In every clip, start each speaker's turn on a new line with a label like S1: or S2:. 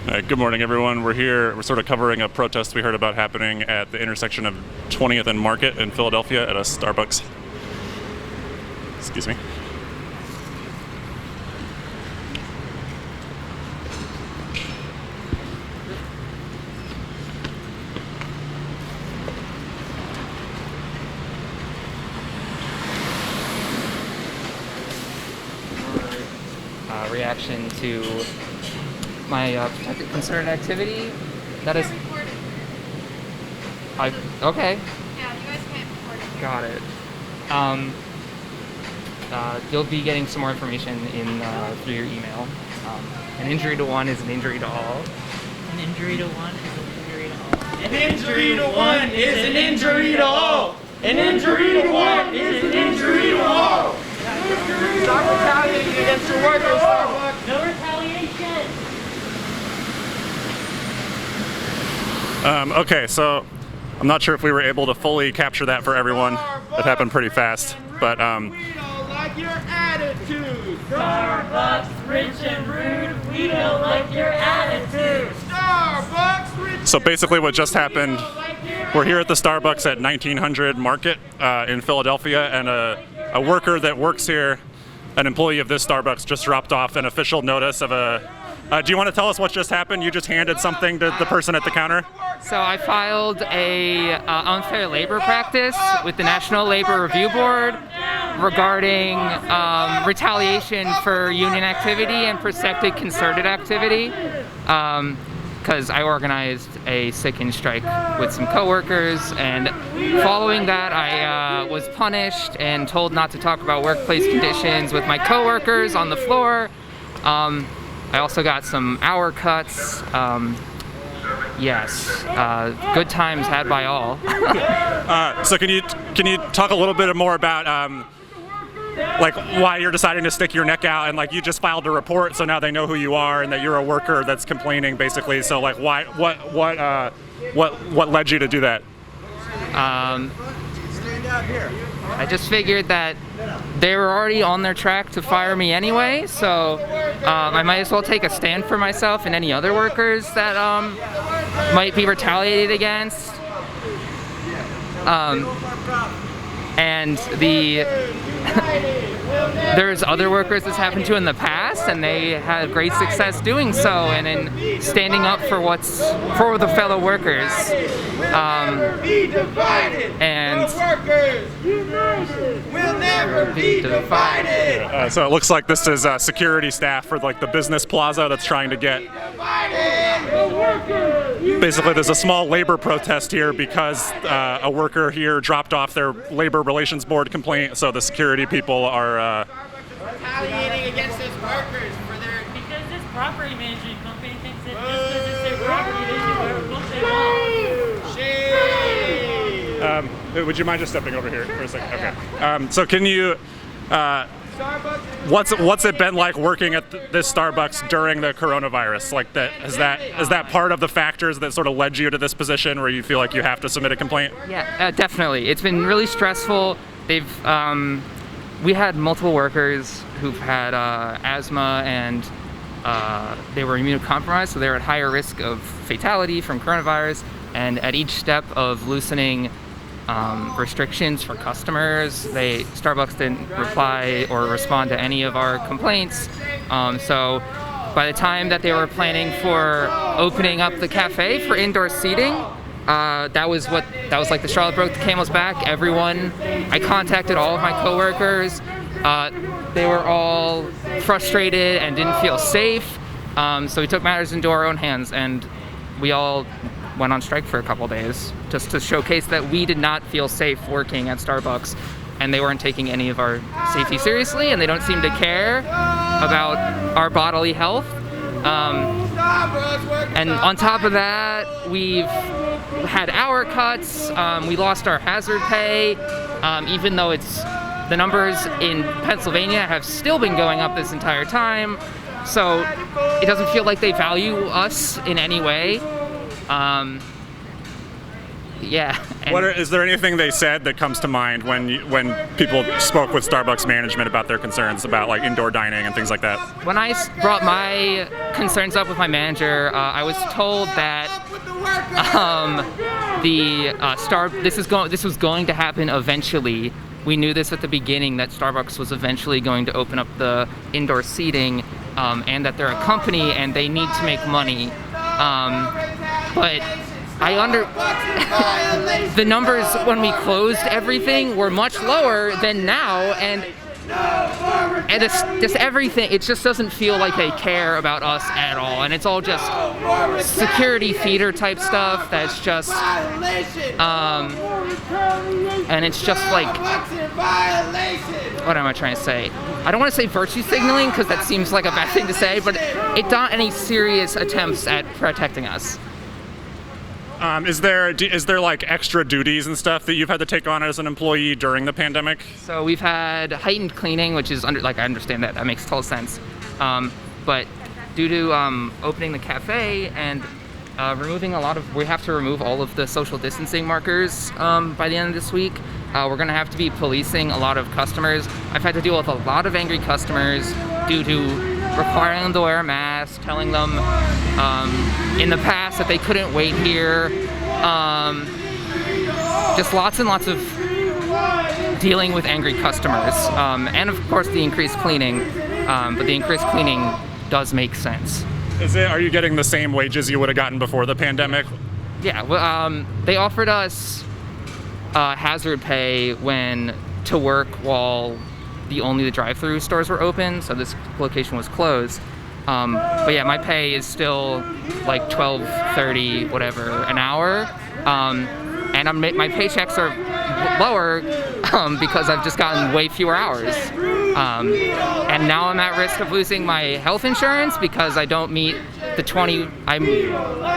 S1: Good morning, everyone. We're sort of covering a protest we heard about happening at the intersection of 20th and Market in Philadelphia at a Starbucks. Excuse me.
S2: Reaction to my protected concerted activity. That is. Okay.
S3: Yeah, you guys can't record it.
S2: Got it. You'll be getting some more information in through your email. An injury to one is an injury to all.
S4: An injury to one is an injury to all.
S5: An injury to one is an injury to all. An injury to one is an injury to all. Stop retaliating against your workers, Starbucks.
S4: No retaliation.
S1: Okay, so I'm not sure if we were able to fully capture that for everyone. It happened pretty fast, but
S5: We don't like your attitude.
S4: Starbucks, rich and rude. We don't like your attitude.
S5: Starbucks, rich.
S1: so basically what just happened, we're here at the Starbucks at 1900 Market in Philadelphia, and a worker that works here, an employee of this Starbucks, just dropped off an official notice of a. Do you want to tell us what just happened? You just handed something to the person at the counter?
S2: So I filed a unfair labor practice with the National Labor Review Board regarding retaliation for union activity and protected concerted activity. Because I organized a sit-in strike with some coworkers, and following that I was punished and told not to talk about workplace conditions with my coworkers on the floor. I also got some hour cuts. Yes, good times had by all.
S1: So can you talk a little bit more about like why you're deciding to stick your neck out, and like you just filed a report, so now they know who you are and that you're a worker that's complaining, basically. So like why what led you to do that?
S2: I just figured that they were already on their track to fire me anyway, so I might as well take a stand for myself and any other workers that might be retaliated against. And there's other workers this happened to in the past, and they had great success doing so and in standing up for what's for the fellow workers. And
S5: We'll never be divided.
S1: So it looks like this is security staff for like the business plaza that's trying to get. Basically, there's a small labor protest here because a worker here dropped off their labor relations board complaint. So the security people are
S5: Retaliating against his workers for their.
S4: Because this property management company thinks that just because it's their property, they should wear what they want.
S5: Shade.
S1: would you mind just stepping over here for a second? Okay. So can you? What's it been like working at this Starbucks during the coronavirus? Like that is that part of the factors that sort of led you to this position where you feel like you have to submit a complaint?
S2: yeah, definitely. It's been really stressful. We had multiple workers who've had asthma, and they were immunocompromised, so they were at higher risk of fatality from coronavirus. And at each step of loosening restrictions for customers, Starbucks didn't reply or respond to any of our complaints. So by the time that they were planning for opening up the cafe for indoor seating, that was like the straw that broke the camel's back. I contacted all of my coworkers. They were all frustrated and didn't feel safe. So we took matters into our own hands, and we all went on strike for a couple days just to showcase that we did not feel safe working at Starbucks, and they weren't taking any of our safety seriously, and they don't seem to care about our bodily health. And on top of that, we've had hour cuts. We lost our hazard pay, even though the numbers in Pennsylvania have still been going up this entire time. So it doesn't feel like they value us in any way. Yeah. And
S1: Is there anything they said that comes to mind when people spoke with Starbucks management about their concerns about like indoor dining and things like that?
S2: when I brought my concerns up with my manager, I was told that this was going to happen eventually. We knew this at the beginning, that Starbucks was eventually going to open up the indoor seating, and that they're a company and they need to make money. But the numbers when we closed everything were much lower than now, and it's just everything. It just doesn't feel like they care about us at all, and it's all just security theater type stuff. That's just, and it's just like, what am I trying to say? I don't want to say virtue signaling because that seems like a bad thing to say, but it's not any serious attempts at protecting us.
S1: Is there like extra duties and stuff that you've had to take on as an employee during the pandemic?
S2: So we've had heightened cleaning, which is I understand that makes total sense. But due to opening the cafe and we have to remove all of the social distancing markers by the end of this week. We're gonna have to be policing a lot of customers. I've had to deal with a lot of angry customers due to requiring them to wear a mask, telling them in the past that they couldn't wait here. Just lots and lots of dealing with angry customers. And of course the increased cleaning, but the increased cleaning does make sense.
S1: Are you getting the same wages you would have gotten before the pandemic?
S2: Yeah, well, they offered us hazard pay to work while only the drive-through stores were open, so this location was closed. But yeah, my pay is still like $12.30 whatever an hour, and my paychecks are lower because I've just gotten way fewer hours. And now I'm at risk of losing my health insurance because I don't meet I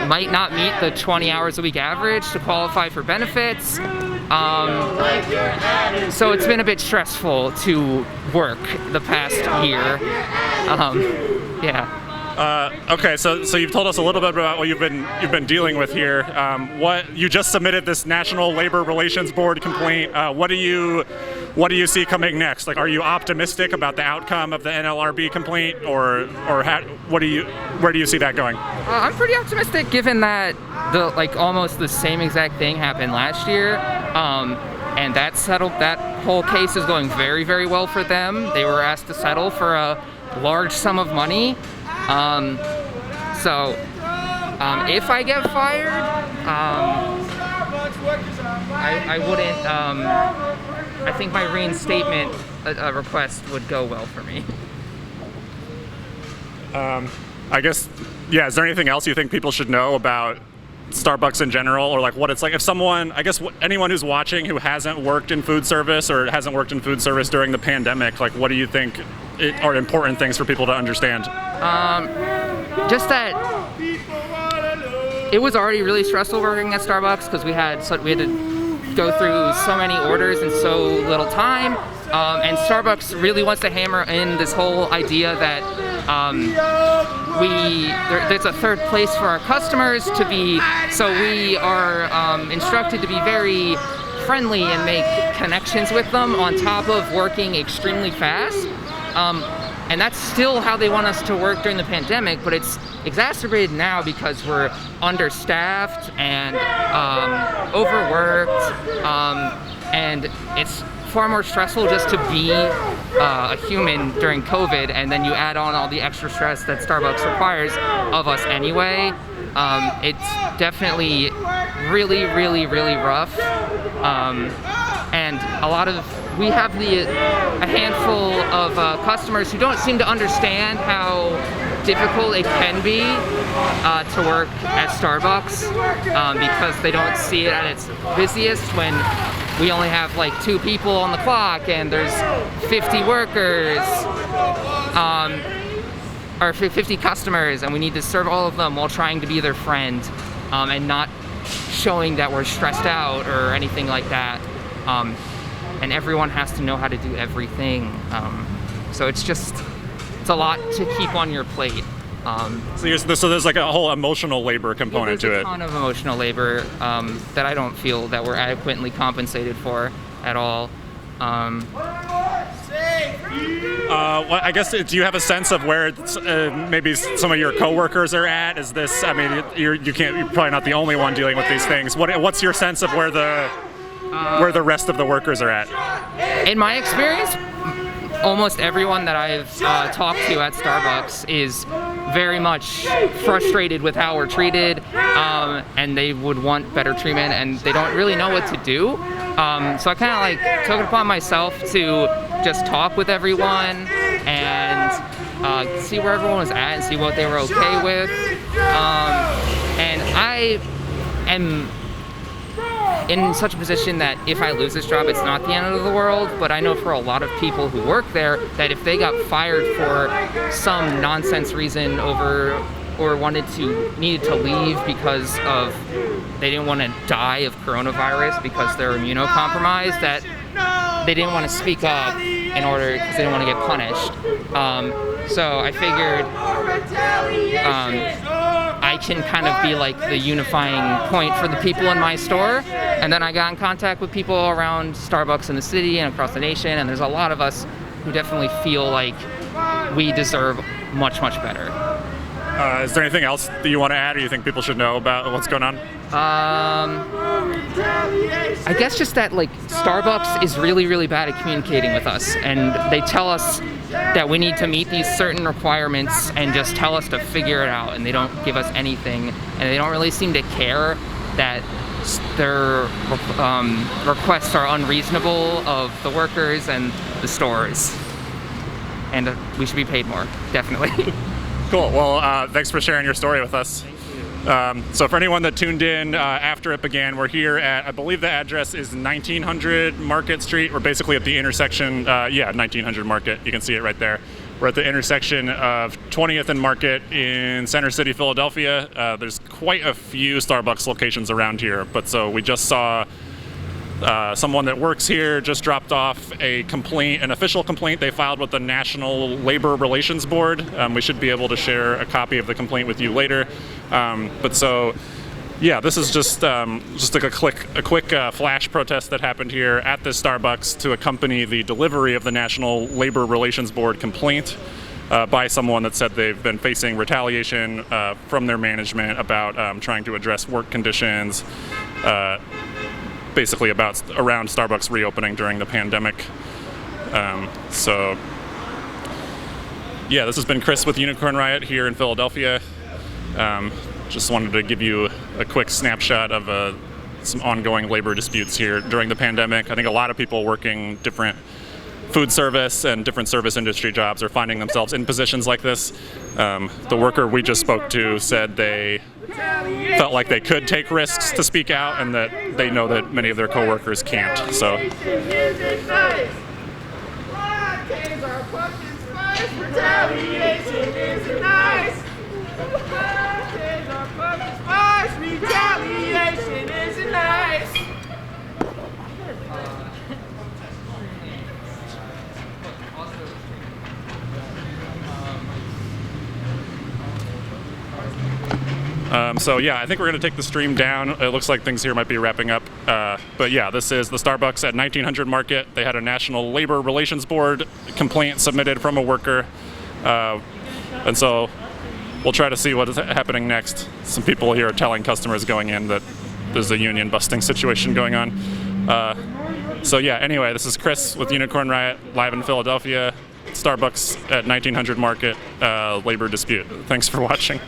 S2: might not meet the 20 hours a week average to qualify for benefits. So it's been a bit stressful to work the past year. Yeah.
S1: Okay, so you've told us a little bit about what you've been dealing with here. What you just submitted this National Labor Relations Board complaint. What do you see coming next? Like, are you optimistic about the outcome of the NLRB complaint, or where do you see that going?
S2: I'm pretty optimistic, given that almost the same exact thing happened last year, and that whole case is going very, very well for them. They were asked to settle for a large sum of money. So if I get fired, I wouldn't. I think my reinstatement request would go well for me.
S1: I guess, yeah. Is there anything else you think people should know about Starbucks in general, or like what it's like? If someone, I guess, anyone who's watching who hasn't worked in food service or hasn't worked in food service during the pandemic, like, what do you think are important things for people to understand?
S2: Just that it was already really stressful working at Starbucks because we had to go through so many orders in so little time, and Starbucks really wants to hammer in this whole idea that there's a third place for our customers to be, so we are instructed to be very friendly and make connections with them on top of working extremely fast. And that's still how they want us to work during the pandemic, but it's exacerbated now because we're understaffed and overworked, and it's far more stressful just to be a human during COVID, and then you add on all the extra stress that Starbucks requires of us anyway. It's definitely really, really, really rough, and we have a handful of customers who don't seem to understand how difficult it can be to work at Starbucks, because they don't see it at its busiest when we only have like 2 people on the clock and there's 50 workers, or 50 customers, and we need to serve all of them while trying to be their friend, and not showing that we're stressed out or anything like that. And everyone has to know how to do everything. So it's a lot to keep on your plate.
S1: So there's like a whole emotional labor component
S2: There's
S1: to
S2: a
S1: it.
S2: ton of emotional labor that I don't feel that we're adequately compensated for at all.
S1: Well, I guess, do you have a sense of where maybe some of your coworkers are at? Is this? I mean, you're probably not the only one dealing with these things. What's your sense of where the rest of the workers are at?
S2: In my experience, almost everyone that I've talked to at Starbucks is very much frustrated with how we're treated, and they would want better treatment, and they don't really know what to do. So I kind of like took it upon myself to just talk with everyone and see where everyone was at and see what they were okay with. And I am in such a position that if I lose this job, it's not the end of the world, but I know for a lot of people who work there that if they got fired for some nonsense reason or needed to leave because of they didn't want to die of coronavirus because they're immunocompromised, that they didn't want to speak up in order because they didn't want to get punished. So I figured I can kind of be like the unifying point for the people in my store. And then I got in contact with people around Starbucks in the city and across the nation, and there's a lot of us who definitely feel like we deserve much, much better.
S1: Is there anything else that you want to add, or you think people should know about what's going on?
S2: I guess just that like Starbucks is really, really bad at communicating with us, and they tell us that we need to meet these certain requirements and just tell us to figure it out, and they don't give us anything, and they don't really seem to care that their requests are unreasonable of the workers and the stores, and we should be paid more, definitely.
S1: Cool. Well, thanks for sharing your story with us. So for anyone that tuned in after it began, we're here at, I believe the address is 1900 Market Street. We're basically at the intersection, 1900 Market. You can see it right there. We're at the intersection of 20th and Market in Center City, Philadelphia. There's quite a few Starbucks locations around here, but so we just saw someone that works here just dropped off an official complaint they filed with the National Labor Relations Board. We should be able to share a copy of the complaint with you later. This is just like a quick flash protest that happened here at this Starbucks to accompany the delivery of the National Labor Relations Board complaint by someone that said they've been facing retaliation from their management about trying to address work conditions, basically around Starbucks reopening during the pandemic. This has been Chris with Unicorn Riot here in Philadelphia. Just wanted to give you a quick snapshot of some ongoing labor disputes here during the pandemic. I think a lot of people working different food service and different service industry jobs are finding themselves in positions like this. The worker we just spoke to said they felt like they could take risks to speak out, and that they know that many of their coworkers can't. So.
S5: Retaliation isn't nice. Retaliation isn't nice.
S1: I think we're going to take the stream down. It looks like things here might be wrapping up. This is the Starbucks at 1900 Market. They had a National Labor Relations Board complaint submitted from a worker. And so we'll try to see what is happening next. Some people here are telling customers going in that there's a union busting situation going on. Anyway, this is Chris with Unicorn Riot, live in Philadelphia. Starbucks at 1900 Market, labor dispute. Thanks for watching.